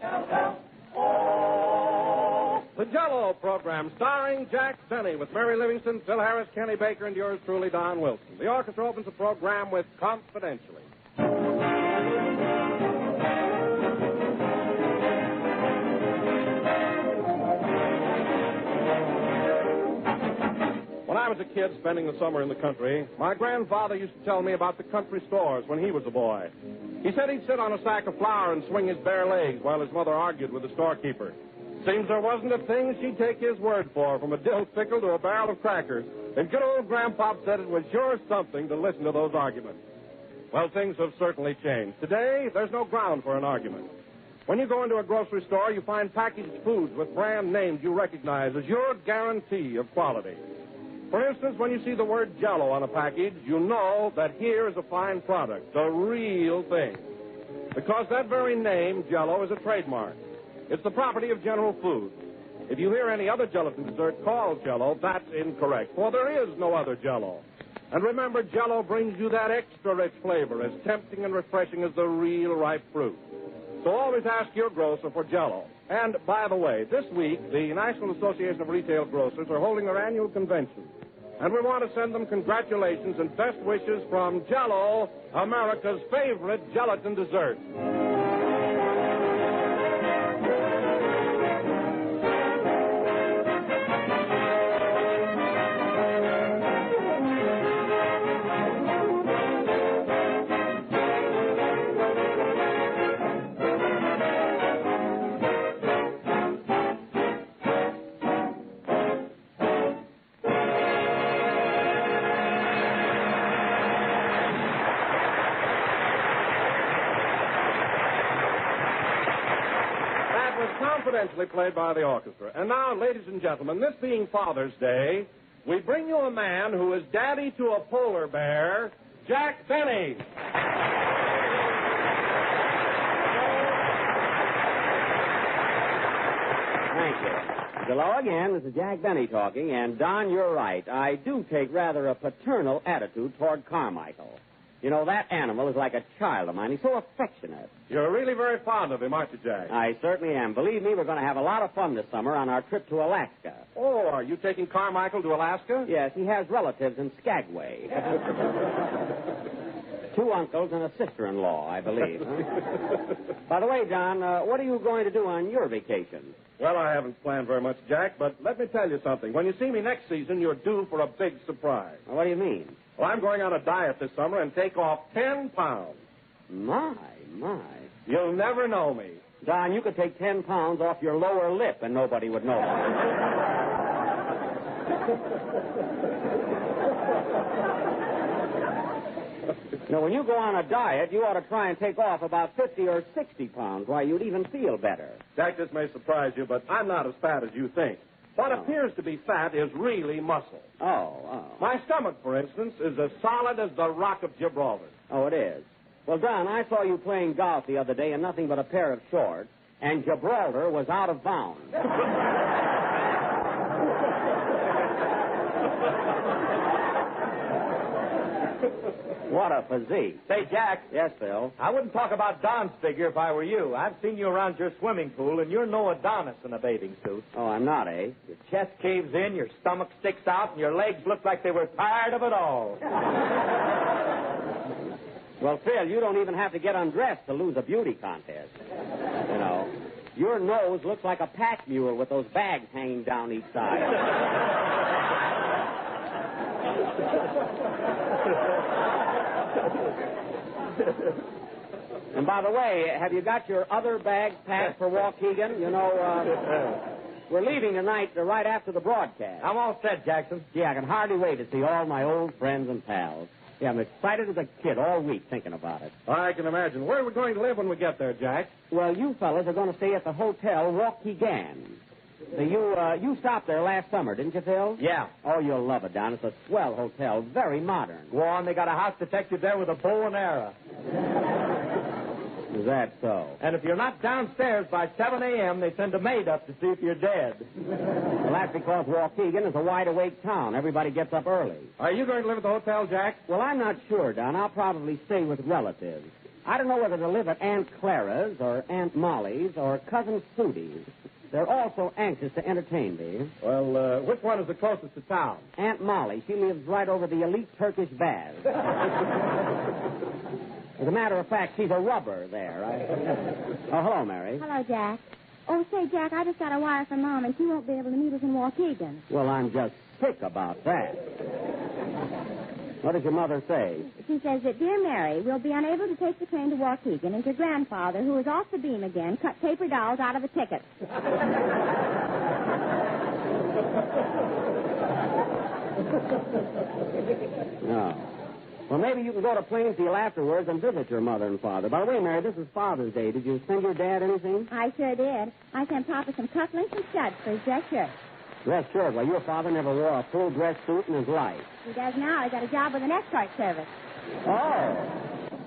J-E-L-L-O. The Jell-O program, starring Jack Benny, with Mary Livingston, Phil Harris, Kenny Baker, and yours truly, Don Wilson. The orchestra opens the program with Confidentially. When I was a kid spending the summer in the country, my grandfather used to tell me about the country stores when he was a boy. He said he'd sit on a sack of flour and swing his bare legs while his mother argued with the storekeeper. Seems there wasn't a thing she'd take his word for, from a dill pickle to a barrel of crackers. And good old Grandpop said it was sure something to listen to those arguments. Well, things have certainly changed. Today, there's no ground for an argument. When you go into a grocery store, you find packaged foods with brand names you recognize as your guarantee of quality. For instance, when you see the word Jell-O on a package, you know that here is a fine product, the real thing. Because that very name, Jell-O, is a trademark. It's the property of General Foods. If you hear any other gelatin dessert called Jell-O, that's incorrect, for there is no other Jell-O. And remember, Jell-O brings you that extra rich flavor, as tempting and refreshing as the real ripe fruit. So always ask your grocer for Jell-O. And, by the way, this week, the National Association of Retail Grocers are holding their annual convention. And we want to send them congratulations and best wishes from Jell-O, America's favorite gelatin dessert. Confidentially played by the orchestra. And now, ladies and gentlemen, this being Father's Day, we bring you a man who is daddy to a polar bear, Jack Benny. Thank you. Hello again. This is Jack Benny talking, and Don, you're right. I do take rather a paternal attitude toward Carmichael. You know, that animal is like a child of mine. He's so affectionate. You're really very fond of him, aren't you, Jack? I certainly am. Believe me, we're going to have a lot of fun this summer on our trip to Alaska. Oh, are you taking Carmichael to Alaska? Yes, he has relatives in Skagway. 2 uncles and a sister-in-law, I believe. Huh? By the way, Don, what are you going to do on your vacation? Well, I haven't planned very much, Jack, but let me tell you something. When you see me next season, you're due for a big surprise. Well, what do you mean? Well, I'm going on a diet this summer and take off 10 pounds. My. You'll never know me. Don, you could take 10 pounds off your lower lip and nobody would know. Now, when you go on a diet, you ought to try and take off about 50 or 60 pounds. Why, you'd even feel better. Jack, this may surprise you, but I'm not as fat as you think. What appears to be fat is really muscle. Oh. My stomach, for instance, is as solid as the Rock of Gibraltar. Oh, it is. Well, Don, I saw you playing golf the other day in nothing but a pair of shorts, and Gibraltar was out of bounds. What a physique. Say, Jack. Yes, Phil? I wouldn't talk about Don's figure if I were you. I've seen you around your swimming pool, and you're no Adonis in a bathing suit. Oh, I'm not, eh? Your chest caves in, your stomach sticks out, and your legs look like they were tired of it all. Well, Phil, you don't even have to get undressed to lose a beauty contest. You know, your nose looks like a pack mule with those bags hanging down each side. And by the way, have you got your other bags packed for Waukegan? You know, we're leaving tonight right after the broadcast. I'm all set, Jackson. Gee, I can hardly wait to see all my old friends and pals. Yeah, I'm excited as a kid all week thinking about it. I can imagine. Where are we going to live when we get there, Jack? Well, you fellas are going to stay at the Hotel Waukegan. So you stopped there last summer, didn't you, Phil? Yeah. Oh, you'll love it, Don. It's a swell hotel, very modern. Go on, they got a house detective there with a bow and arrow. Is that so? And if you're not downstairs by 7 a.m., they send a maid up to see if you're dead. Well, that's because Waukegan is a wide-awake town. Everybody gets up early. Are you going to live at the hotel, Jack? Well, I'm not sure, Don. I'll probably stay with relatives. I don't know whether to live at Aunt Clara's or Aunt Molly's or Cousin Sudie's. They're all so anxious to entertain me. Well, which one is the closest to town? Aunt Molly. She lives right over the elite Turkish baths. As a matter of fact, she's a rubber there. Oh, hello, Mary. Hello, Jack. Oh, say, Jack, I just got a wire from Mom, and she won't be able to meet us in Waukegan. Well, I'm just sick about that. What does your mother say? She says that, Dear Mary, we'll be unable to take the train to Waukegan, and your grandfather, who is off the beam again, cut paper dolls out of the tickets. No. Well, maybe you can go to Plainfield afterwards and visit your mother and father. By the way, Mary, this is Father's Day. Did you send your dad anything? I sure did. I sent Papa some cufflinks and studs for his dress shirt. Dress shirt? Well, your father never wore a full dress suit in his life. He does now. He got a job with an escort service. Oh,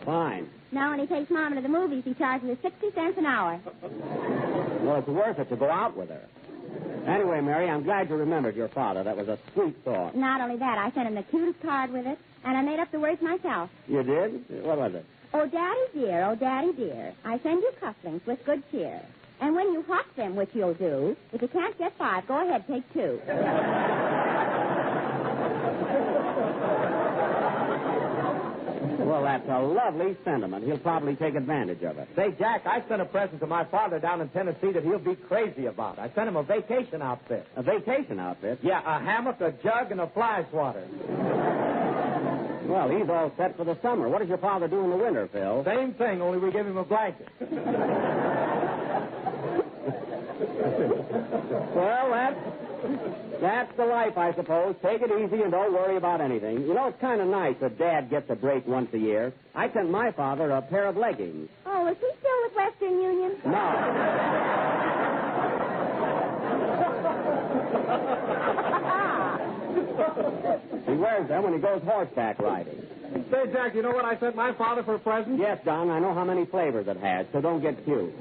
fine. Now, when he takes Mom to the movies, he charges her 60 cents an hour. Well, it's worth it to go out with her. Anyway, Mary, I'm glad you remembered your father. That was a sweet thought. Not only that, I sent him the cutest card with it, and I made up the words myself. You did? What was it? Oh, Daddy dear, I send you cufflinks with good cheer. And when you hawk them, which you'll do, if you can't get 5, go ahead, take 2. Well, that's a lovely sentiment. He'll probably take advantage of it. Say, Jack, I sent a present to my father down in Tennessee that he'll be crazy about. I sent him a vacation outfit. A vacation outfit? Yeah, a hammock, a jug, and a fly swatter. Well, he's all set for the summer. What does your father do in the winter, Phil? Same thing, only we give him a blanket. Well, that's the life, I suppose. Take it easy and don't worry about anything. You know, it's kind of nice that Dad gets a break once a year. I sent my father a pair of leggings. Oh, is he still with Western Union? No. He wears them when he goes horseback riding. Say, Jack, you know what I sent my father for a present? Yes, Don, I know how many flavors it has, so don't get cute.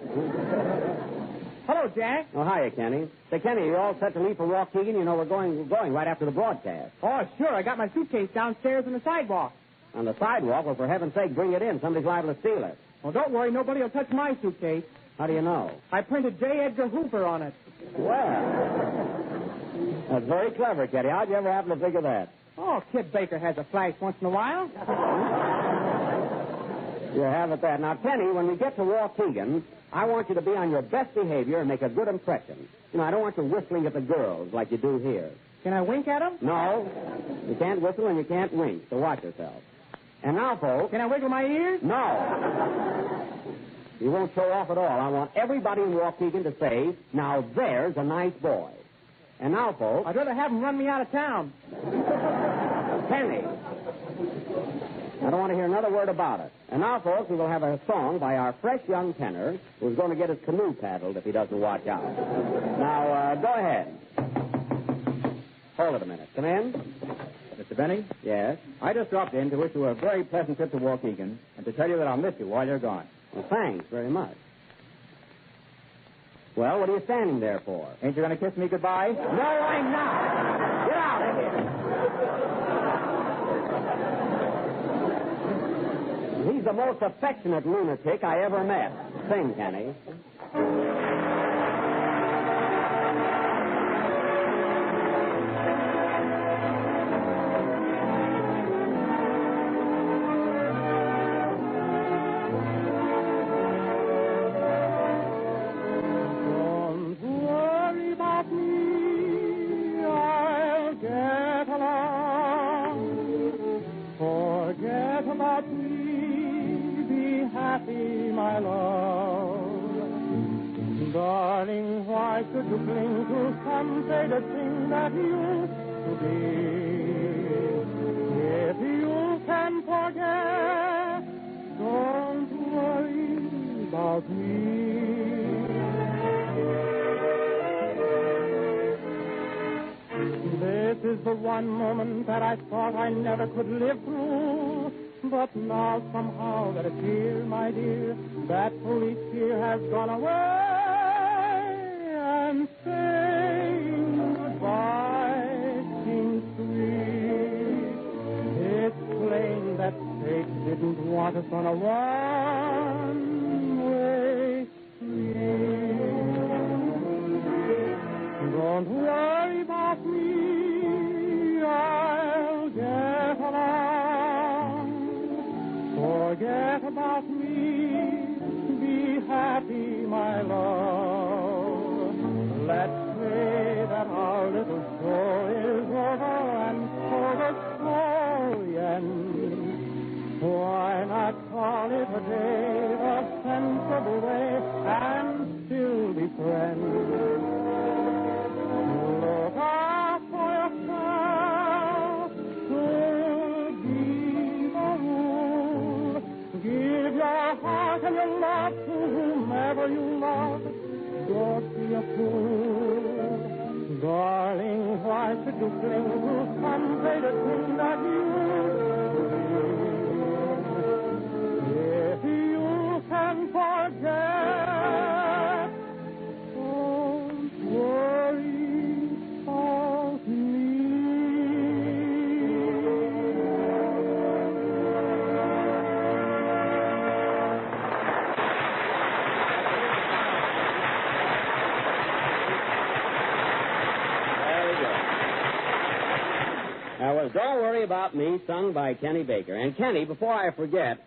Hello, Jack. Oh, hiya, Kenny. Say, Kenny, you all set to leave for Waukegan? You know, we're going right after the broadcast. Oh, sure. I got my suitcase downstairs on the sidewalk. On the sidewalk? Well, for heaven's sake, bring it in. Somebody's liable to steal it. Well, don't worry. Nobody will touch my suitcase. How do you know? I printed J. Edgar Hoover on it. Well, that's very clever, Kenny. How'd you ever happen to think of that? Oh, Kid Baker has a flash once in a while. You have it that. Now, Kenny, when we get to Waukegan, I want you to be on your best behavior and make a good impression. You know, I don't want you whistling at the girls like you do here. Can I wink at them? No. You can't whistle and you can't wink, so watch yourself. And now, folks... Can I wiggle my ears? No. You won't show off at all. I want everybody in Waukegan to say, now there's a nice boy. And now, folks... I'd rather have them run me out of town. Kenny. I don't want to hear another word about it. And now, folks, we will have a song by our fresh young tenor who's going to get his canoe paddled if he doesn't watch out. Now, go ahead. Hold it a minute. Come in. Mr. Benny, Yes? I just dropped in to wish you a very pleasant trip to Waukegan and to tell you that I'll miss you while you're gone. Well, thanks very much. Well, what are you standing there for? Ain't you going to kiss me goodbye? No, I'm not. Get out of here. He's the most affectionate lunatic I ever met. Sing, Kenny. Don't worry about me. I'll get along. Forget about me. Be happy, my love. Darling, why should you cling to some faded thing that used to be? If you can forget, don't worry about me. This is the one moment that I thought I never could live through. But now somehow that it's here, my dear, that police here has gone away. And saying goodbye seems sweet. It's plain that fate didn't want us on a one my love. Let's say that our little show is over and so the story ends. Why not call it a day, a sensible way, and still be friends? Look out for yourself, should be the rule. Give your heart and your love to whomever you love. Don't be a fool. Darling, why should you cling to some faded thing that you if you can forget, don't worry about me. That was Don't Worry About Me, sung by Kenny Baker. And, Kenny, before I forget,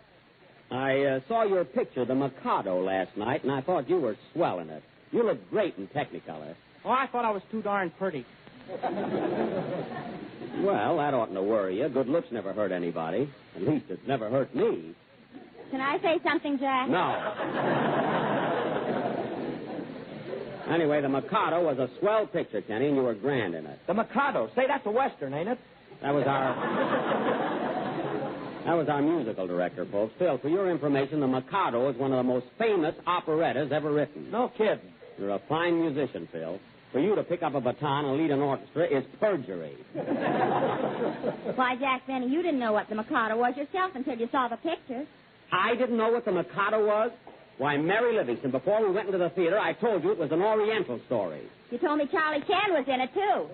I saw your picture, the Mikado, last night, and I thought you were swell in it. You look great in Technicolor. Oh, I thought I was too darn pretty. Well, that oughtn't to worry you. Good looks never hurt anybody. At least it's never hurt me. Can I say something, Jack? No. Anyway, the Mikado was a swell picture, Kenny, and you were grand in it. The Mikado. Say, that's a Western, ain't it? That was our musical director, folks. Phil, for your information, the Mikado is one of the most famous operettas ever written. No kidding. You're a fine musician, Phil. For you to pick up a baton and lead an orchestra is perjury. Why, Jack Benny, you didn't know what the Mikado was yourself until you saw the picture. I didn't know what the Mikado was? Why, Mary Livingston, before we went into the theater, I told you it was an Oriental story. You told me Charlie Chan was in it, too.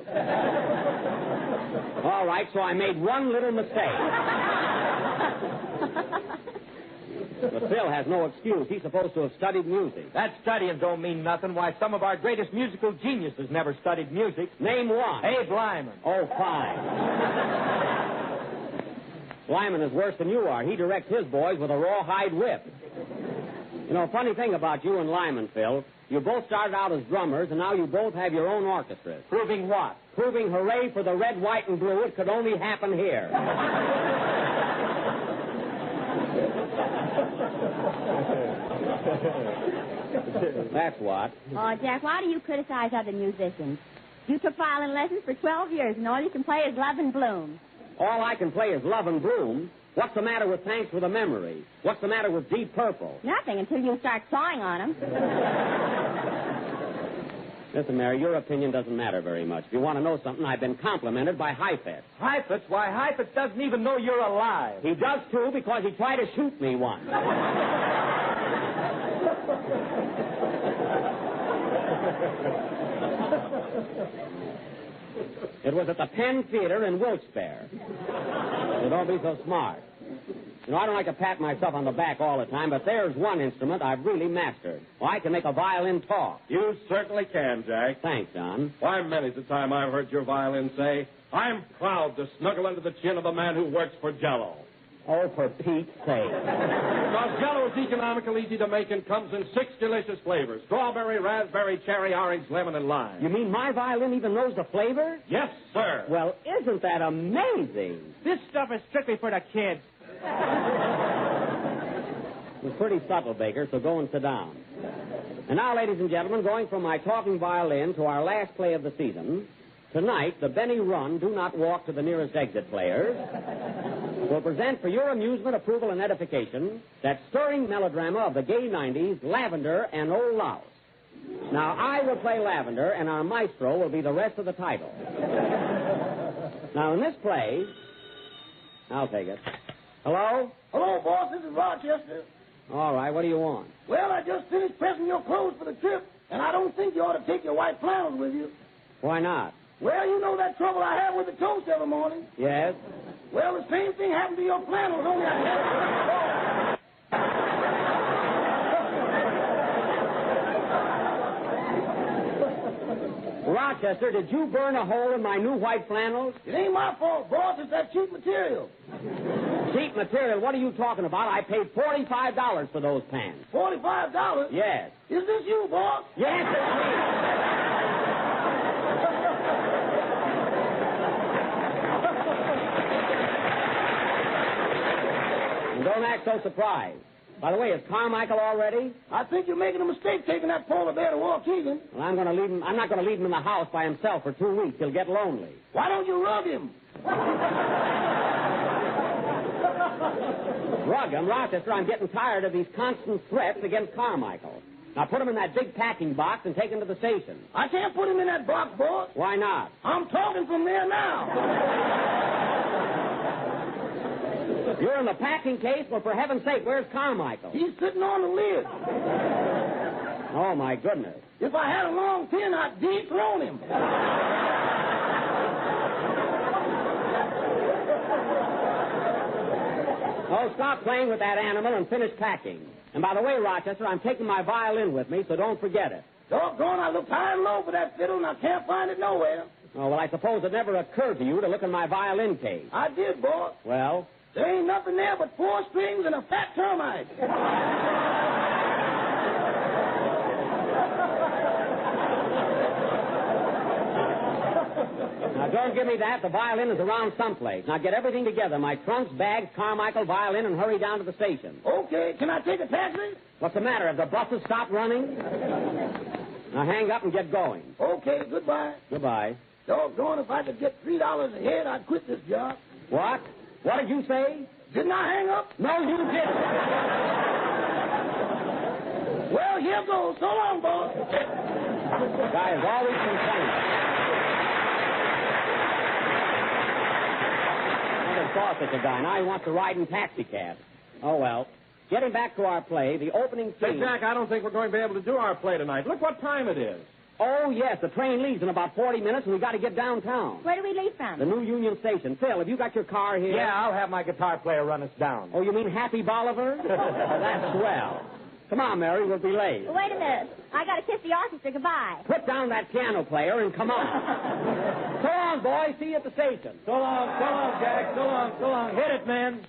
All right, so I made one little mistake. But Phil has no excuse. He's supposed to have studied music. That studying don't mean nothing. Why, some of our greatest musical geniuses never studied music. Name one. Abe Lyman. Oh, fine. Lyman is worse than you are. He directs his boys with a rawhide whip. You know, funny thing about you and Lyman, Phil, you both started out as drummers, and now you both have your own orchestras. Proving what? Proving hooray for the red, white, and blue. It could only happen here. That's what. Oh, Jack, why do you criticize other musicians? You took violin lessons for 12 years, and all you can play is Love and Bloom. All I can play is Love and Bloom. What's the matter with Thanks for the Memory? What's the matter with Deep Purple? Nothing until you start sawing on them. Listen, Mary, your opinion doesn't matter very much. If you want to know something, I've been complimented by Heifetz. Heifetz? Why, Heifetz doesn't even know you're alive. He does, too, because he tried to shoot me once. It was at the Penn Theater in Wilkes-Barre. So don't be so smart. You know, I don't like to pat myself on the back all the time, but there's one instrument I've really mastered. Well, I can make a violin talk. You certainly can, Jack. Thanks, John. Why, many's the time I've heard your violin say, I'm proud to snuggle under the chin of the man who works for Jell-O. Oh, for Pete's sake. Because Jell-O is economical, easy to make, and comes in 6 delicious flavors. Strawberry, raspberry, cherry, orange, lemon, and lime. You mean my violin even knows the flavor? Yes, sir. Well, isn't that amazing? This stuff is strictly for the kids. It was pretty subtle, Baker, so go and sit down. And now, ladies and gentlemen, going from my talking violin to our last play of the season, tonight, the Benny Run Do Not Walk to the Nearest Exit players will present for your amusement, approval, and edification that stirring melodrama of the gay 90s, Lavender and Old Louse. Now, I will play Lavender, and our maestro will be the rest of the title. Now, in this play, I'll take it. Hello? Hello, boss. This is Rochester. All right, what do you want? Well, I just finished pressing your clothes for the trip, and I don't think you ought to take your white flannels with you. Why not? Well, you know that trouble I have with the toast every morning. Yes? Well, the same thing happened to your flannels, only I Rochester, did you burn a hole in my new white flannels? It ain't my fault, boss. It's that cheap material. Cheap material? What are you talking about? I paid $45 for those pants. $45? Yes. Is this you, boss? Yes, it's me. And don't act so surprised. By the way, is Carmichael all ready? I think you're making a mistake taking that polar bear to Waukegan. Well, I'm not going to leave him in the house by himself for 2 weeks. He'll get lonely. Why don't you rug him? Rug him, Rochester. I'm getting tired of these constant threats against Carmichael. Now put him in that big packing box and take him to the station. I can't put him in that box, boss. Why not? I'm talking from there now. You're in the packing case? Well, for heaven's sake, where's Carmichael? He's sitting on the lid. Oh, my goodness. If I had a long pin, I'd dethrone him. Oh, stop playing with that animal and finish packing. And by the way, Rochester, I'm taking my violin with me, so don't forget it. Doggone, I looked high and low for that fiddle, and I can't find it nowhere. Oh, well, I suppose it never occurred to you to look in my violin case. I did, boss. Well? There ain't nothing there but 4 strings and a fat termite. Now, don't give me that. The violin is around someplace. Now, get everything together. My trunks, bags, Carmichael, violin, and hurry down to the station. Okay. Can I take a taxi? What's the matter? Have the buses stopped running? Now, hang up and get going. Okay. Goodbye. Goodbye. Doggone, if I could get $3 a head, I'd quit this job. What? What did you say? Didn't I hang up? No, you didn't. Well, here goes. So long, boss. Guy is always complaining. Never saw such a guy. Now he wants to ride in taxicab. Oh, well. Getting back to our play, the opening scene... Hey, Jack, I don't think we're going to be able to do our play tonight. Look what time it is. Oh, yes, the train leaves in about 40 minutes, and we got to get downtown. Where do we leave from? The new Union Station. Phil, have you got your car here? Yeah, I'll have my guitar player run us down. Oh, you mean Happy Bolivar? That's swell. Come on, Mary, we'll be late. Wait a minute. I got to kiss the orchestra goodbye. Put down that piano player and come on. So long, boys. See you at the station. So long, Jack. So long. Hit it, man.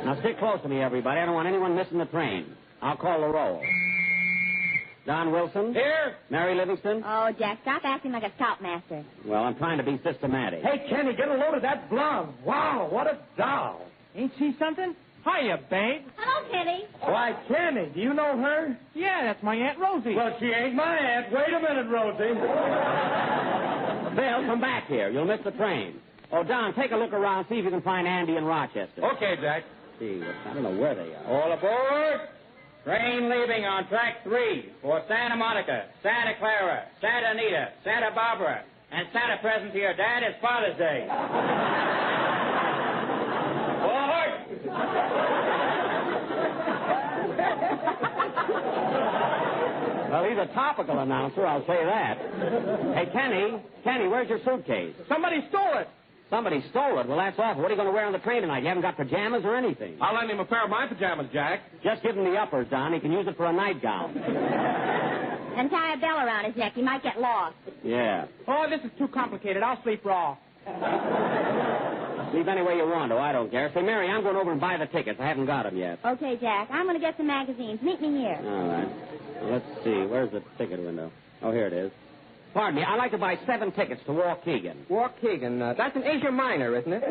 Now, stick close to me, everybody. I don't want anyone missing the train. I'll call the roll. Don Wilson? Here. Mary Livingston? Oh, Jack, stop acting like a scoutmaster. Well, I'm trying to be systematic. Hey, Kenny, get a load of that blonde. Wow, what a doll. Ain't she something? Hiya, babe. Hello, Kenny. Why, Kenny, do you know her? Yeah, that's my Aunt Rosie. Well, she ain't my aunt. Wait a minute, Rosie. Bill, come back here. You'll miss the train. Oh, Don, take a look around, see if you can find Andy and Rochester. Okay, Jack. See, I don't know where they are. All aboard. Train leaving on track 3 for Santa Monica, Santa Clara, Santa Anita, Santa Barbara, and Santa present to your dad is Father's Day. Aboard! Well, he's a topical announcer, I'll say that. Hey, Kenny, where's your suitcase? Somebody stole it. Somebody stole it. Well, that's awful. What are you going to wear on the train tonight? You haven't got pajamas or anything. I'll lend him a pair of my pajamas, Jack. Just give him the uppers, Don. He can use it for a nightgown. And tie a bell around his neck. He might get lost. Yeah. Oh, this is too complicated. I'll sleep raw. Sleep any way you want to. I don't care. Say, Mary, I'm going over and buy the tickets. I haven't got them yet. Okay, Jack. I'm going to get some magazines. Meet me here. All right. Well, let's see. Where's the ticket window? Oh, here it is. Pardon me. I'd like to buy 7 tickets to Waukegan. Waukegan. That's in Asia Minor, isn't it?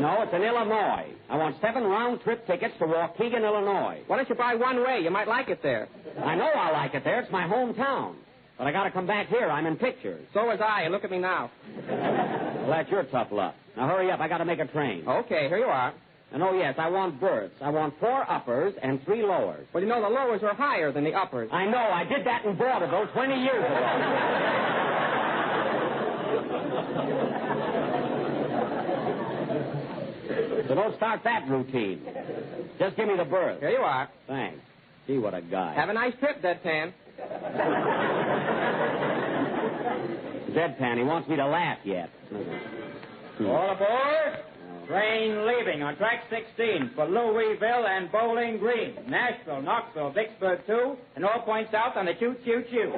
No, it's in Illinois. I want 7 round-trip tickets to Waukegan, Illinois. Why don't you buy one way? You might like it there. I know I like it there. It's my hometown. But I got to come back here. I'm in pictures. So was I. Look at me now. Well, that's your tough luck. Now, hurry up. I got to make a train. Okay, here you are. And, oh, yes, I want berths. I want 4 uppers and 3 lowers. Well, you know, the lowers are higher than the uppers. I know. I did that in vaudeville 20 years ago. So don't start that routine. Just give me the berth. Here you are. Thanks. Gee, what a guy. Have a nice trip, Deadpan. Deadpan, he wants me to laugh yet. All aboard. Train leaving on track 16 for Louisville and Bowling Green. Nashville, Knoxville, Vicksburg 2, and all points south on the choo-choo-choo.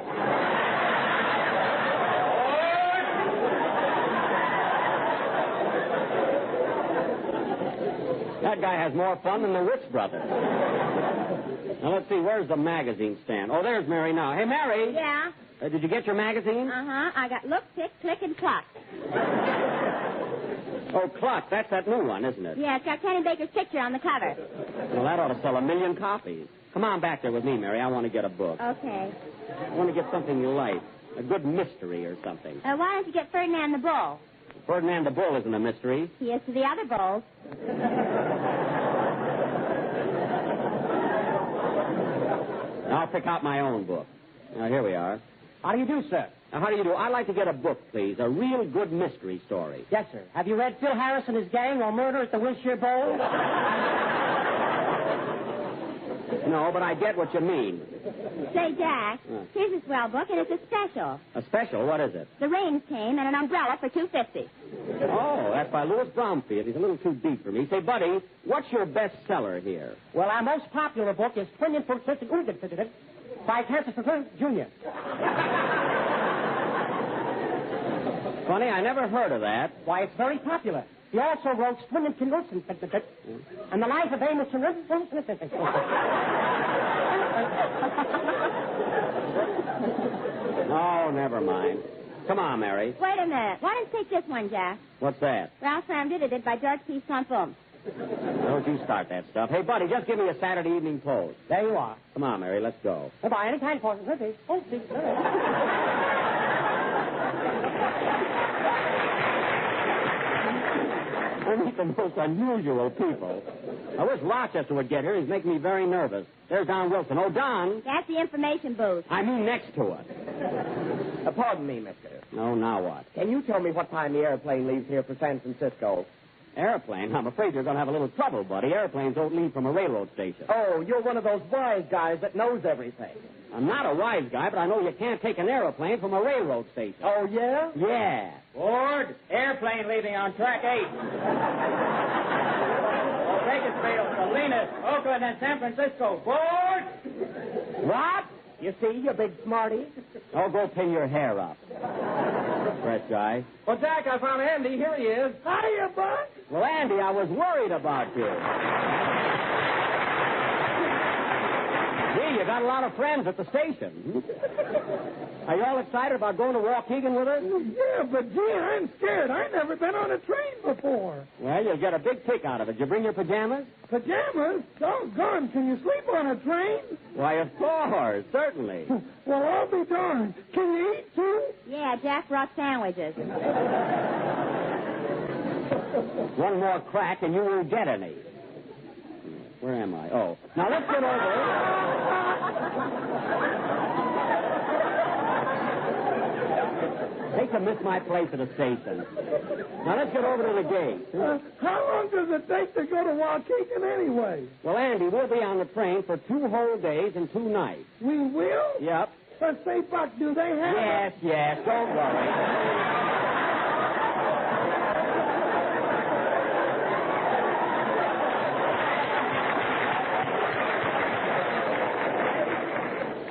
That guy has more fun than the Ritz brothers. Now, let's see, where's the magazine stand? Oh, there's Mary now. Hey, Mary. Yeah? Did you get your magazine? Uh-huh. I got Look, Tick, Click, and Cluck. Oh, Cluck. That's that new one, isn't it? Yeah, it's got Kenny Baker's picture on the cover. Well, that ought to sell 1 million copies. Come on back there with me, Mary. I want to get a book. Okay. I want to get something light. A good mystery or something. Why don't you get Ferdinand the Bull? Ferdinand the Bull isn't a mystery. He is to the other bulls. I'll pick out my own book. Now, here we are. How do you do, sir? Now, how do you do? I'd like to get a book, please. A real good mystery story. Yes, sir. Have you read Phil Harris and his gang or Murder at the Wilshire Bowl? No, but I get what you mean. Say, Jack, here's a swell book, and it's a special. A special? What is it? The rains came and an umbrella for $2.50. Oh, that's by Louis Bromfield. He's a little too deep for me. Say, buddy, what's your best seller here? Well, our most popular book is Twin Infiltration Ungenfitted by Francis Jr. Funny, I never heard of that. Why, it's very popular. He also wrote Twin Infiltration and the Life of Amos Oh, never mind. Come on, Mary. Wait a minute. Why don't you take this one, Jack? What's that? Ralph Lamb did it by George P. Slump-Bum. Don't you start that stuff. Hey, buddy, just give me a Saturday Evening Post. There you are. Come on, Mary, let's go. Goodbye. Any kind for it. I meet the most unusual people. I wish Rochester would get here. He's making me very nervous. There's Don Wilson. Oh, Don. That's the information booth. I mean next to it. Pardon me, mister. No, now what? Can you tell me what time the airplane leaves here for San Francisco? Airplane? I'm afraid you're going to have a little trouble, buddy. Airplanes don't leave from a railroad station. Oh, you're one of those wise guys that knows everything. I'm not a wise guy, but I know you can't take an airplane from a railroad station. Oh, yeah? Yeah. Board, airplane leaving on track 8. Bakersfield, Salinas, Oakland, and San Francisco. Board! What? You see, you big smarty. Oh, go pin your hair up. Fresh guy. Well, Jack, I found Andy. Here he is. Hiya, Buck. Well, Andy, I was worried about you. Gee, you got a lot of friends at the station. Are you all excited about going to Waukegan with us? Yeah, but gee, I'm scared. I've never been on a train before. Well, you'll get a big kick out of it. Did you bring your pajamas? Pajamas? Doggone, can you sleep on a train? Why, of course, certainly. Well, I'll be darned. Can you eat, too? Yeah, Jack brought sandwiches. One more crack and you won't get any. Where am I? Oh. Now, let's get over. Hey, hate to miss my place at the station. Now, let's get over to the gate. How long does it take to go to Waukegan anyway? Well, Andy, we'll be on the train for 2 whole days and 2 nights. We will? Yep. Say, Buck, do they have... Yes, don't worry.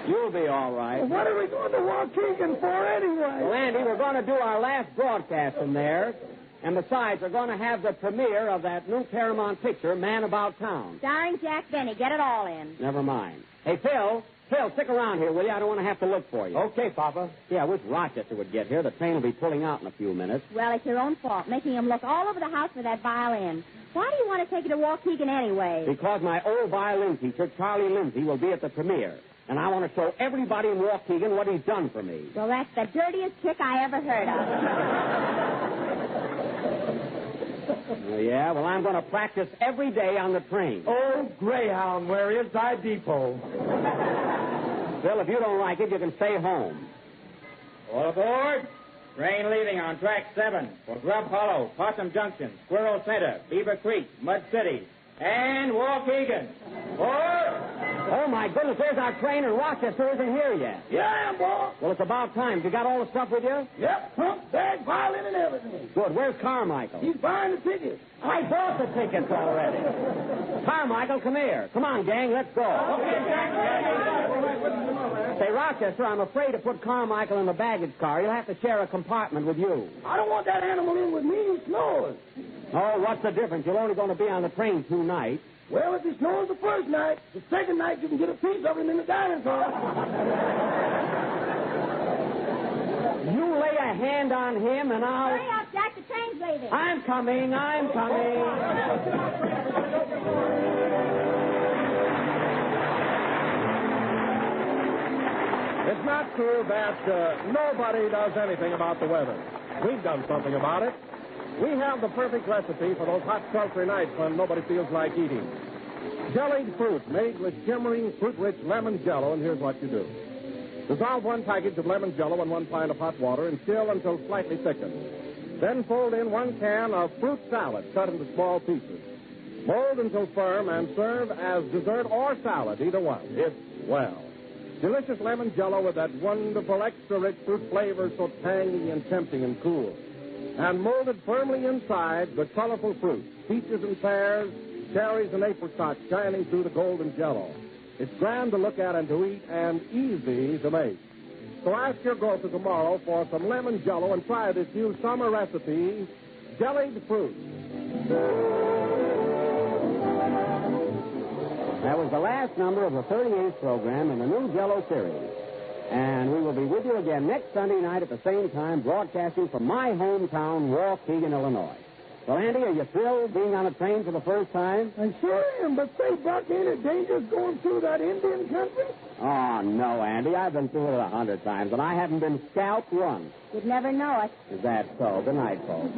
You'll be all right. Well, what are we going to Waukegan for anyway? Well, Andy, we're going to do our last broadcast from there. And besides, we're going to have the premiere of that new Paramount picture, Man About Town. Starring Jack Benny. Get it all in. Never mind. Hey, Phil, stick around here, will you? I don't want to have to look for you. Okay, Papa. Yeah, I wish Rochester would get here. The train will be pulling out in a few minutes. Well, it's your own fault, making him look all over the house for that violin. Why do you want to take it to Waukegan anyway? Because my old violin teacher, Charlie Lindsay, will be at the premiere. And I want to show everybody in Waukegan what he's done for me. Well, that's the dirtiest trick I ever heard of. Oh, yeah? Well, I'm going to practice every day on the train. Oh, Greyhound, where is thy depot? Phil, if you don't like it, you can stay home. All aboard. Train leaving on track 7 for Grub Hollow, Possum Junction, Squirrel Center, Beaver Creek, Mud City, and Waukegan. Oh, my goodness, there's our train, and Rochester isn't here yet. Yeah, boy. Well, it's about time. You got all the stuff with you? Yep, pump, bag, violin, and everything. Good. Where's Carmichael? He's buying the tickets. I bought the tickets already. Carmichael, come here. Come on, gang, let's go. Say, Rochester, I'm afraid to put Carmichael in the baggage car. He'll have to share a compartment with you. I don't want that animal in with me. He snores. Oh, what's the difference? You're only going to be on the train 2 nights. Well, if he snores the first night, the second night you can get a piece of him in the dining car. You lay a hand on him, and I'll... Hurry up, Jack. The train's leaving. I'm coming. It's not true that nobody does anything about the weather. We've done something about it. We have the perfect recipe for those hot, sultry nights when nobody feels like eating. Jellied fruit made with shimmering, fruit-rich lemon jello, and here's what you do. Dissolve 1 package of lemon jello in 1 pint of hot water and chill until slightly thickened. Then fold in 1 can of fruit salad cut into small pieces. Mold until firm and serve as dessert or salad, either one. It's swell. Delicious lemon jello with that wonderful extra-rich fruit flavor so tangy and tempting and cool. And molded firmly inside the colorful fruit, peaches and pears, cherries and apricots shining through the golden jello. It's grand to look at and to eat and easy to make. So ask your grocer tomorrow for some lemon jello and try this new summer recipe, jellied fruit. That was the last number of the 38th program in the new Jello series. And we will be with you again next Sunday night at the same time, broadcasting from my hometown, Waukegan, Illinois. Well, Andy, are you thrilled being on a train for the first time? I sure am, but say, Buck, ain't it dangerous going through that Indian country? Oh, no, Andy. I've been through it 100 times, and I haven't been scalped once. You'd never know it. Is that so? Good night, folks.